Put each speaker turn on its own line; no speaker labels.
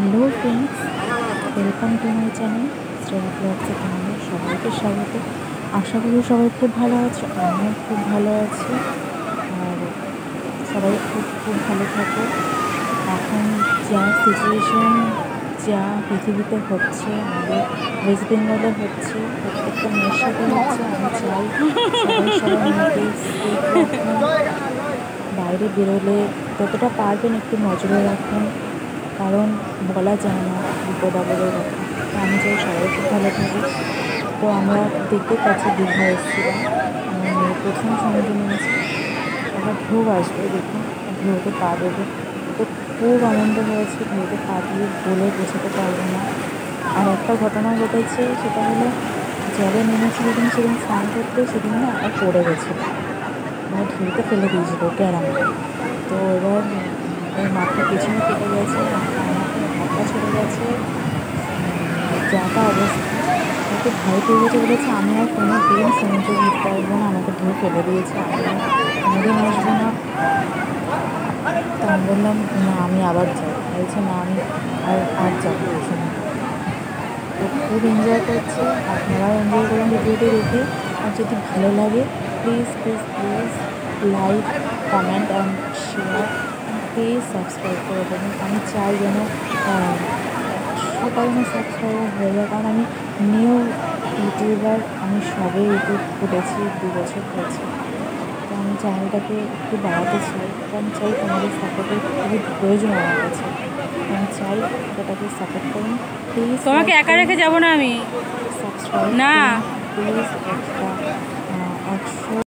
Hello friends, welcome to my channel Shreya ব্লগসে তোমাদের সবাইকে স্বাগত। আশা করি সবাই খুব ভালো আছে, আমিও খুব ভালো আছি। আর সবাই খুব খুব ভালো থাকো। এখন যা সিচুয়েশন, যা পৃথিবীতে হচ্ছে, আমাদের ওয়েস্ট বেঙ্গলে হচ্ছে, প্রত্যেকটা মেয়ের সাথে হচ্ছে। আমি চাই সবাই মধ্যে সেফ রাখুন, বাইরে বেরোলে যতটা পারবেন একটু নজরে রাখুন, কারণ বলা যায় না বিপদ আপদের কথা। তো আমি চাই সবাই খুব ভালো থাকি। তো আমরা দেখতে পাচ্ছি দীঘা এসেছিলাম, আমার মেয়ে প্রথম সমুদ্রে নেমেছে, আবার ঢেউ আসবে, দেখুন ঢেউতে পা দেবে। তো খুব আনন্দ হয়েছে, ঢেউতে পা দিয়ে বলে বোঝাতে পারবো না। আর একটা ঘটনা ঘটেছে, সেটা হলো জলে নেমেছে সেদিন স্নান করতে, সেদিন না আর পড়ে গেছিলো, মানে ঢেউতে ফেলে দিয়েছিল ক্যারাম। তো এবার ওর মাথা পেছনে কেটে গেছে, হাতটা ছড়ে গেছে, যা তা অবস্থা। ওকে ভয় পেয়ে গেছে, বলেছে আমি আর কোনো দিন সমুদ্রে ঘুরতে আসবো না, আমাকে ঢেউ ফেলে দিয়েছে, আমি আর কোনোদিন আসবো না। তো আমি বললাম না আমি আবার যাই, বলছে না আমি আর যাবো ওই সময়। তো খুব এনজয় করছে, আপনারাও এনজয় করুন ভিডিওটি দেখে। আর যদি ভালো লাগে please please please like, comment and share, please subscribe করে দেবেন। আমি চাই যেন সবাই যেন সাবস্ক্রাইবার হয়ে যায়, কারণ আমি নিউ ইউটিউবার, আমি সবে ইউটিউব খুলেছি, 2 বছর হয়েছে। তো আমি চ্যানেলটাকে একটু বাড়াতে চাই, কারণ চাই তোমাদের সাপোর্টের খুবই প্রয়োজন আমার কাছে। আমি চাই ওটাকে সাপোর্ট করুন প্লিজ।
তোমাকে একা রেখে যাব না আমি,
সাবস্ক্রাইব
না
প্লিজ। একটা 100